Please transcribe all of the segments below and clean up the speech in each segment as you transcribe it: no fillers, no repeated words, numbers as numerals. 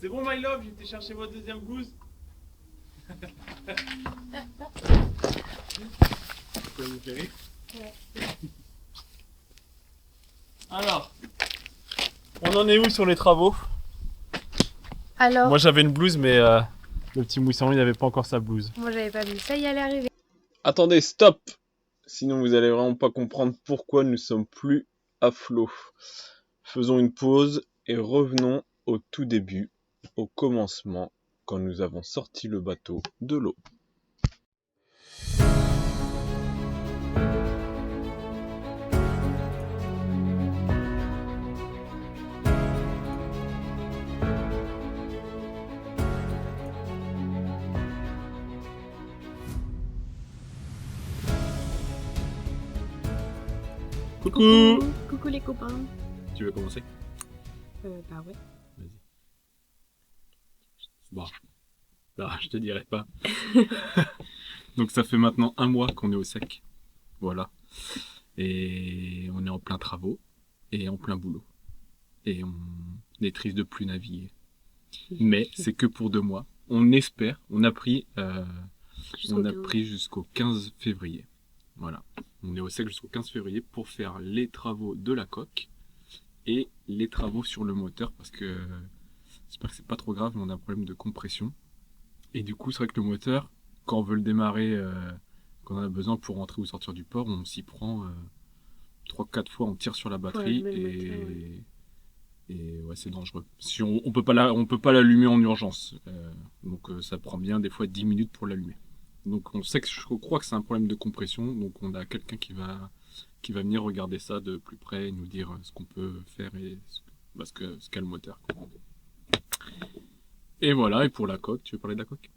C'est bon, my love, j'ai été chercher votre deuxième blouse. Ça vous fait rire? Ouais. Alors, on en est où sur les travaux? Alors, Moi j'avais une blouse, mais le petit Moussan il n'avait pas encore sa blouse. moi j'avais pas vu ça y allait arriver. Attendez, stop! Sinon vous allez vraiment pas comprendre pourquoi nous sommes plus à flot. Faisons une pause et revenons au tout début, au commencement, quand nous avons sorti le bateau de l'eau. Coucou! Coucou les copains. Tu veux commencer? Bah ouais. Vas-y. Bon. Non, je te dirai pas. Donc ça fait maintenant 1 mois qu'on est au sec. Voilà. Et on est en plein travaux et en plein boulot. Et on est triste de plus naviguer. Mais c'est que pour 2 mois. On espère. On a pris jusqu'au 15 février. Voilà. On est au sec jusqu'au 15 février pour faire les travaux de la coque et les travaux sur le moteur parce que j'espère que c'est pas trop grave, mais on a un problème de compression. Et du coup, c'est vrai que le moteur, quand on veut le démarrer, quand on en a besoin pour rentrer ou sortir du port, on s'y prend 3-4 fois, on tire sur la batterie et ouais, c'est dangereux. Si on peut pas l'allumer en urgence, donc ça prend bien des fois 10 minutes pour l'allumer. Donc on sait que je crois que c'est un problème de compression, donc on a quelqu'un qui va venir regarder ça de plus près et nous dire ce qu'on peut faire et ce qu'a le moteur. Et voilà, et pour la coque, tu veux parler de la coque?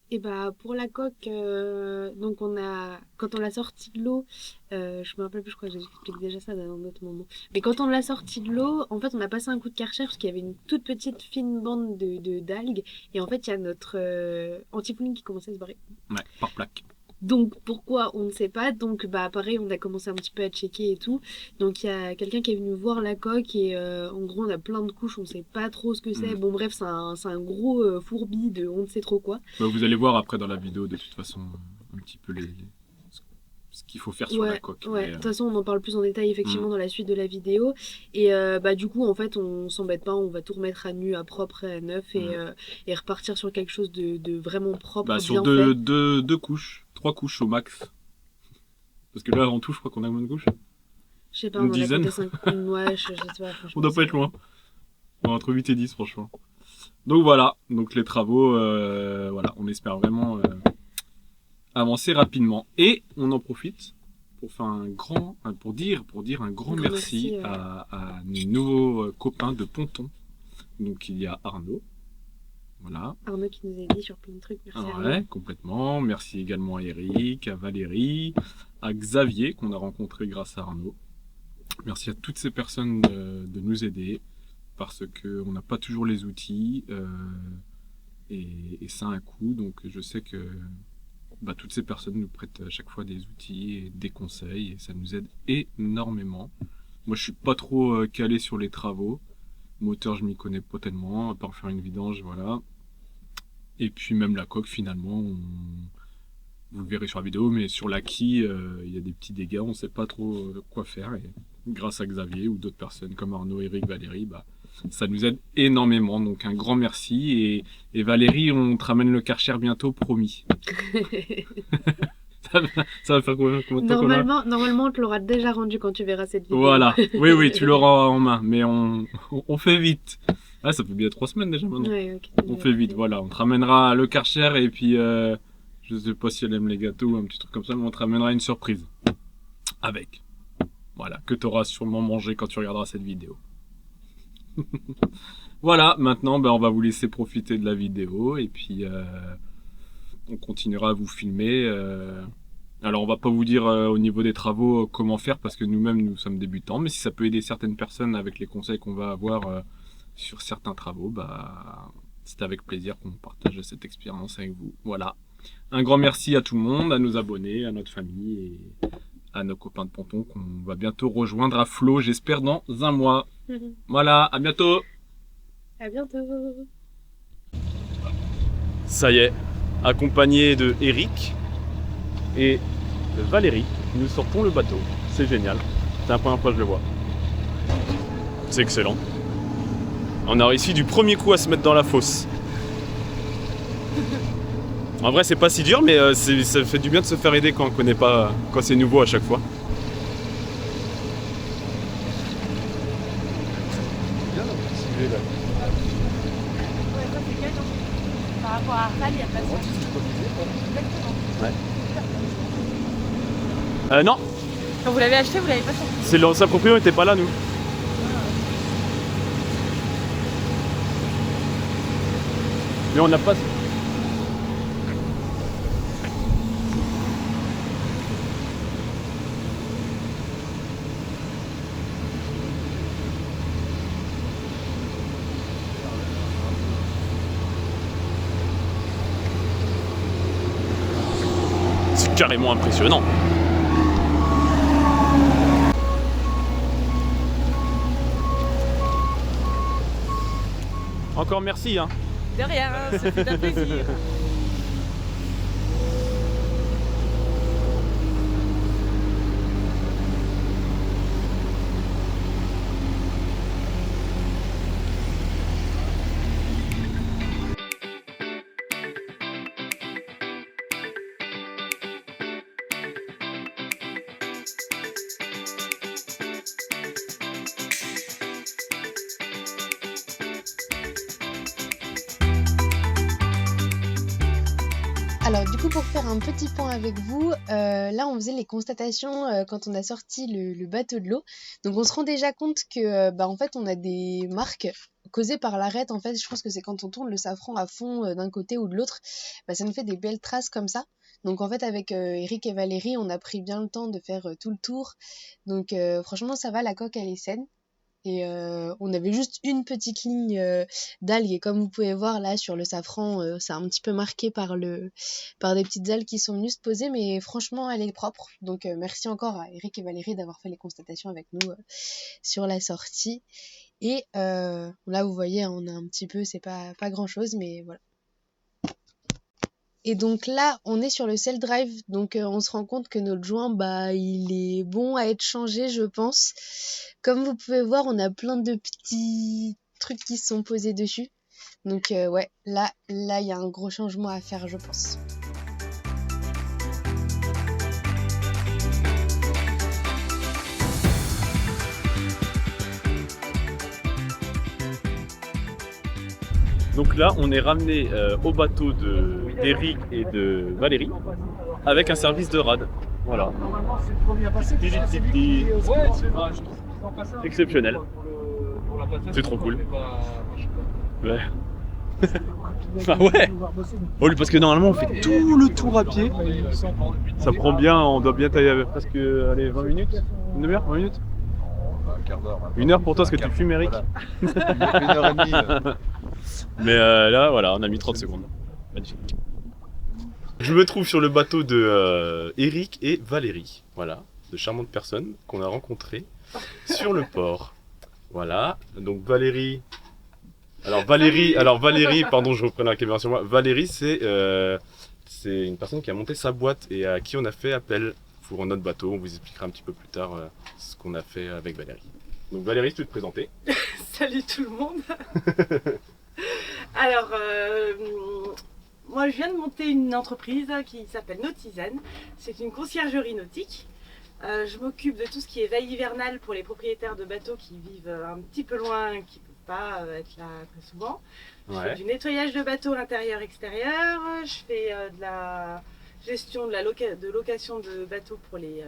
Et bah pour la coque, donc quand on l'a sortie de l'eau, je me rappelle plus, je crois que j'explique déjà ça dans un autre moment. Mais quand on l'a sortie de l'eau, en fait on a passé un coup de Karcher parce qu'il y avait une toute petite fine bande d'algues. Et en fait il y a notre antipouline qui commençait à se barrer. Ouais, par plaque. Donc pourquoi on ne sait pas, donc bah pareil on a commencé un petit peu à checker et tout, donc il y a quelqu'un qui est venu voir la coque et en gros on a plein de couches, on sait pas trop ce que c'est, bon bref c'est un gros fourbi de on ne sait trop quoi. Bah, vous allez voir après dans la vidéo de toute façon un petit peu ce qu'il faut faire sur la coque. Ouais, de toute façon on en parle plus en détail effectivement dans la suite de la vidéo et bah du coup en fait on s'embête pas, on va tout remettre à nu, à propre et à neuf et repartir sur quelque chose de vraiment propre, bah, sur bien fait. deux couches. 3 couches au max. Parce que là, en tout, je crois qu'on a combien de couches? Je sais pas, Une on en a dizaine. compté 5. Ouais, je sais pas. On doit pas être loin. Entre 8 et 10, franchement. Donc voilà. Donc les travaux, voilà. On espère vraiment avancer rapidement. Et on en profite pour faire pour dire un grand merci à nos nouveaux copains de Ponton. Donc il y a Arnaud. Voilà. Arnaud qui nous a dit sur plein de trucs, merci Arnaud. Ouais, complètement. Merci également à Eric, à Valérie, à Xavier qu'on a rencontré grâce à Arnaud. Merci à toutes ces personnes de nous aider parce qu'on n'a pas toujours les outils et ça a un coût. Donc je sais que toutes ces personnes nous prêtent à chaque fois des outils et des conseils et ça nous aide énormément. Moi je suis pas trop calé sur les travaux. Moteur je m'y connais pas tellement, à part faire une vidange, voilà. Et puis même la coque finalement, vous le verrez sur la vidéo, mais sur la quille, il y a des petits dégâts, on sait pas trop quoi faire. Et grâce à Xavier ou d'autres personnes comme Arnaud, Eric, Valérie, ça nous aide énormément. Donc un grand merci. Et Valérie, on te ramène le Karcher bientôt, promis. Ça va faire combien de temps Normalement, on te l'aura déjà rendu quand tu verras cette vidéo. Voilà, oui, tu l'auras en main, mais on fait vite. Ah, ça fait bien 3 semaines déjà maintenant. Ouais, okay, on fait vite, voilà. On te ramènera le Karcher et puis je sais pas si elle aime les gâteaux ou un petit truc comme ça, mais on te ramènera une surprise. Avec. Voilà, que tu auras sûrement mangé quand tu regarderas cette vidéo. Voilà, maintenant on va vous laisser profiter de la vidéo et puis on continuera à vous filmer. Alors on va pas vous dire au niveau des travaux comment faire parce que nous-mêmes nous sommes débutants, mais si ça peut aider certaines personnes avec les conseils qu'on va avoir sur certains travaux, c'est avec plaisir qu'on partage cette expérience avec vous. Voilà. Un grand merci à tout le monde, à nos abonnés, à notre famille et à nos copains de Ponton qu'on va bientôt rejoindre à flot, j'espère dans 1 mois. Voilà, à bientôt. À bientôt. Ça y est, accompagné de Eric et de Valérie, nous sortons le bateau. C'est génial. C'est la première fois que je le vois. C'est excellent. On a réussi du premier coup à se mettre dans la fosse. En vrai, c'est pas si dur, mais ça fait du bien de se faire aider quand on connaît pas, quand c'est nouveau à chaque fois. Ouais, ça c'est gagnant. Par rapport à Arval, il n'y a pas de souci. Ouais. Non, Quand vous l'avez acheté, vous l'avez pas sorti. c'est l'ancien propriétaire, on n'était pas là, nous. Mais on n'a pas. C'est carrément impressionnant. Encore merci, hein. De rien, ça fait un plaisir. Alors du coup pour faire un petit point avec vous, là on faisait les constatations quand on a sorti le bateau de l'eau. Donc on se rend déjà compte que en fait on a des marques causées par l'arête. En fait je pense que c'est quand on tourne le safran à fond d'un côté ou de l'autre, ça nous fait des belles traces comme ça. Donc en fait avec Eric et Valérie on a pris bien le temps de faire tout le tour. Donc franchement ça va, la coque elle est saine. Et on avait juste une petite ligne d'algues et comme vous pouvez voir là sur le safran, c'est un petit peu marqué par des petites algues qui sont venues se poser, mais franchement elle est propre. Donc merci encore à Eric et Valérie d'avoir fait les constatations avec nous sur la sortie. Et là vous voyez on a un petit peu, c'est pas grand chose, mais voilà. Et donc là, on est sur le Cell Drive, donc on se rend compte que notre joint, il est bon à être changé, je pense. Comme vous pouvez voir, on a plein de petits trucs qui se sont posés dessus. Donc ouais, là, il y a un gros changement à faire, je pense. Donc là, on est ramené au bateau d'Eric et de Valérie avec un service de rad. Voilà. Exceptionnel. C'est trop cool. Ouais. Ah ouais. Oh, parce que normalement on fait tout le tour à pied. Ça prend bien, on doit bien tailler presque 20 minutes. Une demi-heure, 20 minutes. Un quart d'heure. Une heure pour toi, parce que tu fumes, Eric. Voilà. 1h30. Mais là, voilà, on a mis 30 secondes. Magnifique. Je me trouve sur le bateau de Eric et Valérie. Voilà, de charmantes personnes qu'on a rencontrées sur le port. Voilà, donc Valérie. Alors Valérie, pardon, je reprends la caméra sur moi. Valérie, c'est une personne qui a monté sa boîte et à qui on a fait appel pour notre bateau. On vous expliquera un petit peu plus tard ce qu'on a fait avec Valérie. Donc Valérie, tu peux te présenter. Salut tout le monde. Alors, moi je viens de monter une entreprise qui s'appelle Nautizen. C'est une conciergerie nautique. Je m'occupe de tout ce qui est veille hivernale pour les propriétaires de bateaux qui vivent un petit peu loin, qui ne peuvent pas être là très souvent. Je fais du nettoyage de bateaux intérieur-extérieur. Je fais de la gestion de location de bateaux pour les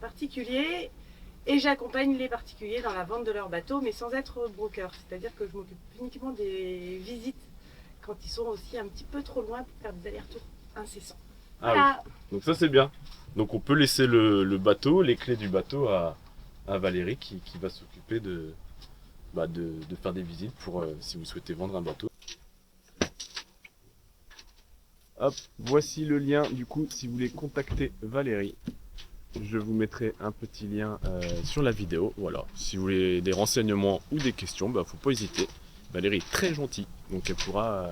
particuliers. Et j'accompagne les particuliers dans la vente de leurs bateaux, mais sans être broker. C'est-à-dire que je m'occupe uniquement des visites quand ils sont aussi un petit peu trop loin pour faire des allers-retours incessants. Voilà. Oui. Donc ça c'est bien. Donc on peut laisser le bateau, les clés du bateau à Valérie qui va s'occuper de faire des visites pour si vous souhaitez vendre un bateau. Hop, voici le lien du coup si vous voulez contacter Valérie. Je vous mettrai un petit lien sur la vidéo. Voilà, si vous voulez des renseignements ou des questions, faut pas hésiter. Valérie est très gentille, donc elle pourra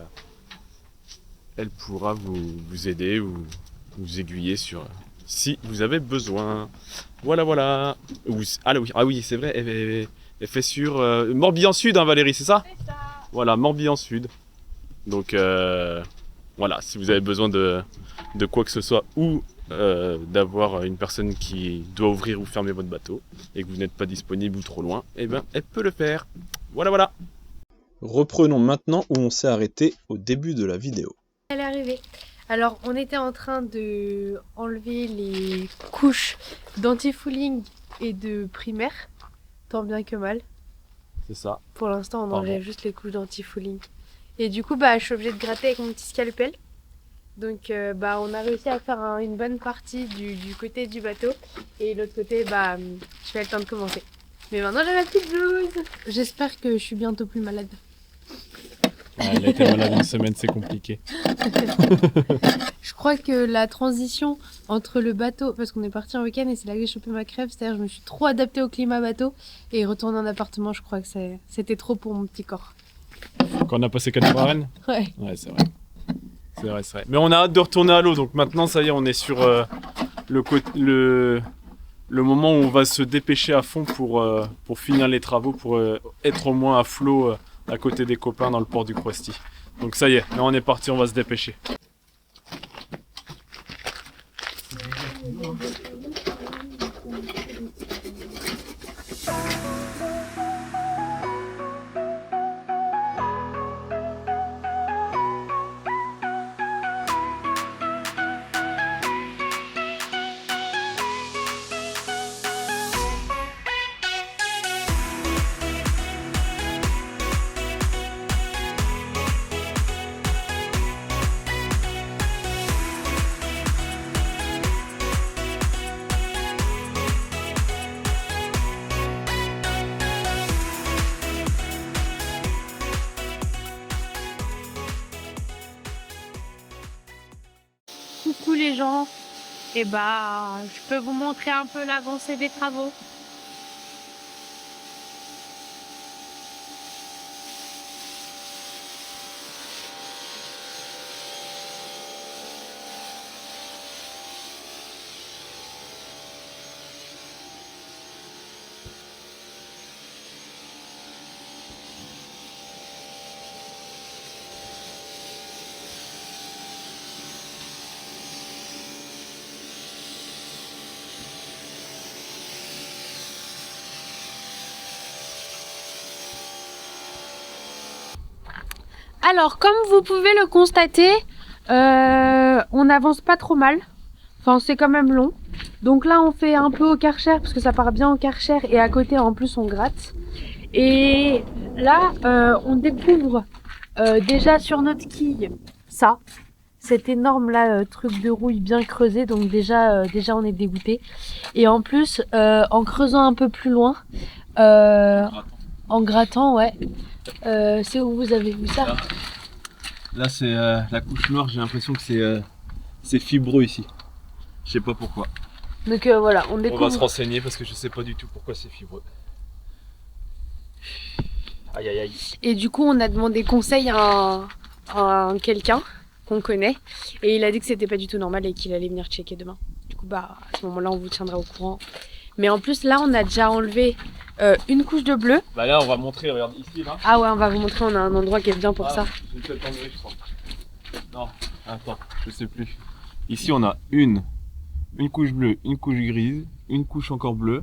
elle pourra vous aider ou vous aiguiller sur si vous avez besoin. Voilà. Ah oui, c'est vrai, elle fait sur Morbihan Sud, hein, Valérie, c'est ça? C'est ça. Voilà, Morbihan Sud. Donc voilà, si vous avez besoin de quoi que ce soit ou d'avoir une personne qui doit ouvrir ou fermer votre bateau et que vous n'êtes pas disponible ou trop loin, eh ben elle peut le faire. Voilà. Reprenons maintenant où on s'est arrêté au début de la vidéo. Elle est arrivée. Alors, on était en train de enlever les couches d'anti-fouling et de primaire, tant bien que mal. C'est ça. Pour l'instant, on Pardon. enlève juste les couches d'anti-fouling. Et du coup, je suis obligée de gratter avec mon petit scalpel. Donc, on a réussi à faire une bonne partie du côté du bateau. Et l'autre côté, je vais le temps de commencer. Mais maintenant, j'ai ma petite blouse. J'espère que je suis bientôt plus malade. Elle a été malade une semaine, c'est compliqué. Je crois que la transition entre le bateau, parce qu'on est parti en week-end et c'est là que j'ai chopé ma crève, c'est-à-dire que je me suis trop adaptée au climat bateau et retourner en appartement, je crois que c'était trop pour mon petit corps. Quand on a passé 4 jours à Rennes. Ouais. Ouais, c'est vrai. C'est vrai. Mais on a hâte de retourner à l'eau, donc maintenant, ça y est, on est sur le moment où on va se dépêcher à fond pour finir les travaux, pour être au moins à flot à côté des copains dans le port du Croisty. Donc ça y est, là on est parti, on va se dépêcher. Coucou les gens, et je peux vous montrer un peu l'avancée des travaux. Alors, comme vous pouvez le constater, on n'avance pas trop mal. Enfin, c'est quand même long. Donc là, on fait un peu au Karcher parce que ça part bien au Karcher et à côté, en plus, on gratte. Et là, on découvre déjà sur notre quille cet énorme là truc de rouille bien creusé. Donc déjà, on est dégoûté. Et en plus, en creusant un peu plus loin, en grattant, ouais. C'est où vous avez vu ça? Là c'est la couche noire, j'ai l'impression que c'est fibreux ici. Je sais pas pourquoi. Donc voilà, on On découvre. va se renseigner parce que je sais pas du tout pourquoi c'est fibreux. Aïe. Et du coup, on a demandé conseil à quelqu'un qu'on connaît. Et il a dit que c'était pas du tout normal et qu'il allait venir checker demain. Du coup, à ce moment-là, on vous tiendra au courant. Mais en plus, là, on a déjà enlevé une couche de bleu. Bah là on va montrer, regarde ici là. Ah ouais, on va vous montrer, on a un endroit qui est bien pour ça. J'ai peut-être enlevé, je crois. Non, attends, je sais plus. Ici on a une couche bleue, une couche grise, une couche encore bleue,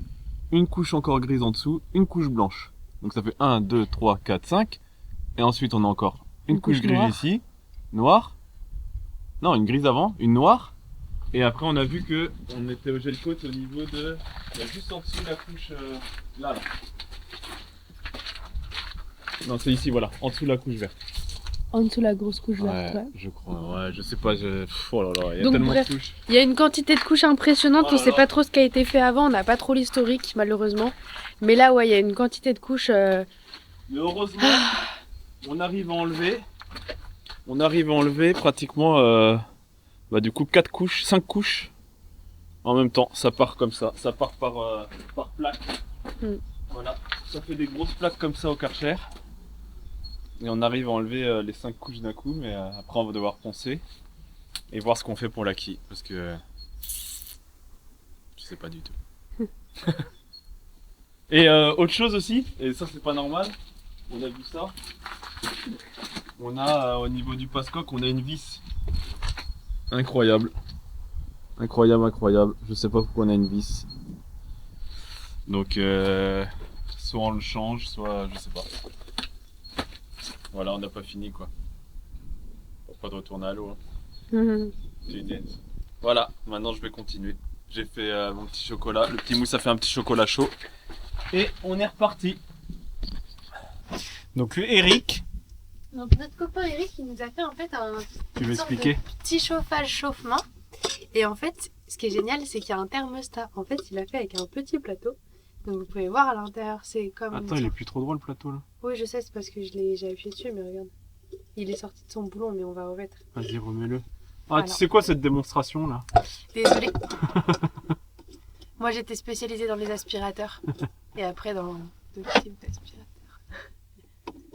une couche encore grise en dessous, une couche blanche. Donc ça fait 1, 2, 3, 4, 5. Et ensuite on a encore une couche grise noire. ici, noire. Non, une grise avant, une noire. Et après on a vu que on était au gel coat au niveau de juste en dessous de la couche là. Non, c'est ici, voilà, en dessous de la couche verte. En dessous, la grosse couche verte. Ouais. Je crois, ouais, je sais pas, oh là là, il y a Donc, tellement bref, de couches. il y a une quantité de couches impressionnante, Oh là on sait là. pas trop ce qui a été fait avant, on n'a pas trop l'historique malheureusement. Mais là, ouais, il y a une quantité de couches. Mais heureusement, on arrive à enlever pratiquement, du coup 4 couches, 5 couches en même temps. Ça part comme ça, ça part par plaque. Mm. Voilà, ça fait des grosses plaques comme ça au Karcher. Et on arrive à enlever les 5 couches d'un coup, mais après on va devoir poncer et voir ce qu'on fait pour la quille, parce que je sais pas du tout. Et autre chose aussi, et ça c'est pas normal, on a vu ça, on a au niveau du passe-coque, on a une vis. Incroyable. Incroyable, incroyable. Je sais pas pourquoi on a une vis. Donc soit on le change, soit je sais pas. Voilà, on n'a pas fini quoi. Pas de retourner à l'eau. Hein. C'est une... Voilà, maintenant je vais continuer. J'ai fait mon petit chocolat. Le petit mousse a fait un petit chocolat chaud. Et on est reparti. Donc Eric. Donc notre copain Eric, il nous a fait en fait Tu veux expliquer? petit chauffage chauffe-main. Et en fait, ce qui est génial, c'est qu'il y a un thermostat. En fait, il a fait avec un petit plateau. Donc vous pouvez voir à l'intérieur, c'est comme... Attends, il est plus trop drôle le plateau là. Oui, je sais, c'est parce que j'ai appuyé dessus, mais regarde. Il est sorti de son boulon, mais on va remettre. Vas-y, remets-le. Ah, Alors. tu sais quoi cette démonstration là? Désolée. Moi, j'étais spécialisée dans les aspirateurs. Et après, dans le type d'aspirateur.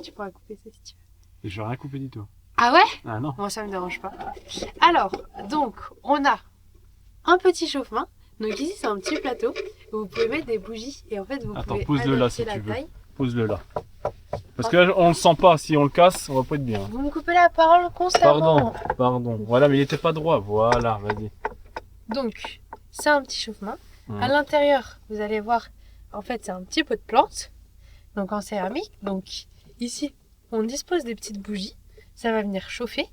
Tu pourras couper ça si tu veux. Je vais rien couper du tout. Ah ouais? Ah non. Moi, ça me dérange pas. Alors, donc, on a un petit chauffe-main. Donc ici, c'est un petit plateau où vous pouvez mettre des bougies. Et en fait, vous Attends, pouvez pose-le là si adapter tu la veux. taille. Pose-le là. Parce que là, on le sent pas. Si on le casse, on va pas être bien. Vous me coupez la parole constamment. Pardon. Voilà, mais il était pas droit. Voilà, vas-y. Donc, c'est un petit chauffe-main. Mhm. À l'intérieur, vous allez voir, en fait, c'est un petit pot de plantes. Donc en céramique. Donc ici, on dispose des petites bougies. Ça va venir chauffer.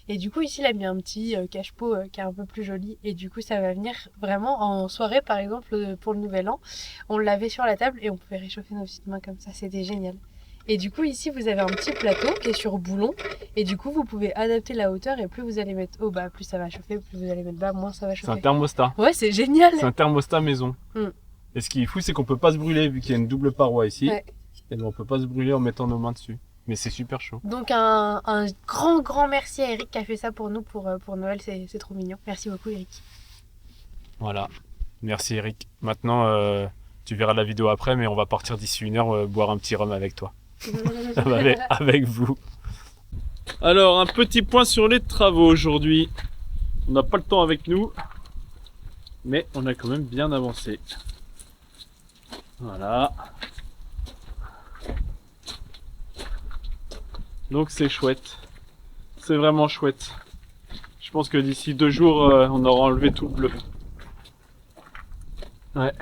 Et du coup, ici, il a mis un petit cache-pot qui est un peu plus joli. Et du coup, ça va venir vraiment en soirée, par exemple, pour le Nouvel An. On l'avait sur la table et on pouvait réchauffer nos petites mains comme ça. C'était génial. Et du coup, ici, vous avez un petit plateau qui est sur boulon. Et du coup, vous pouvez adapter la hauteur. Et plus vous allez mettre haut, bah, plus ça va chauffer. Plus vous allez mettre bas, moins ça va C'est un chauffer. thermostat. Ouais, c'est génial. C'est un thermostat maison. Mm. Et ce qui est fou, c'est qu'on peut pas se brûler vu qu'il y a une double paroi ici. Ouais. Et ben, on peut pas se brûler en mettant nos mains dessus. Mais c'est super chaud. Donc un grand merci à Eric qui a fait ça pour nous pour Noël. C'est trop mignon. Merci beaucoup, Eric. Voilà. Merci Eric. Maintenant, tu verras la vidéo après, mais on va partir d'ici 1 heure boire un petit rhum avec toi. avec vous. Alors, un petit point sur les travaux aujourd'hui. On n'a pas le temps avec nous, mais on a quand même bien avancé. Voilà. Donc c'est chouette. C'est vraiment chouette. Je pense que d'ici 2 jours, on aura enlevé tout le bleu. Ouais.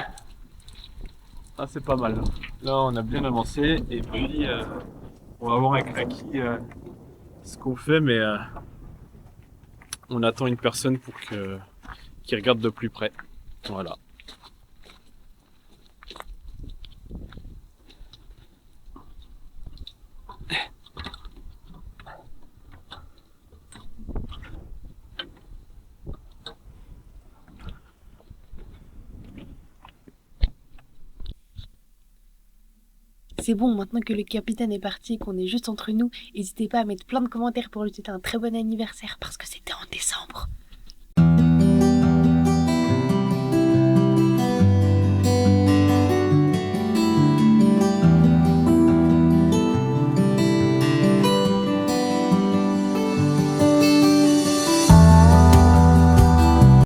Ah, c'est pas mal. Là, on a bien avancé. Et puis, on va voir avec Aki ce qu'on fait, mais on attend une personne pour qu'il regarde de plus près. Voilà. C'est bon, maintenant que le capitaine est parti et qu'on est juste entre nous, n'hésitez pas à mettre plein de commentaires pour lui souhaiter un très bon anniversaire parce que c'était en décembre.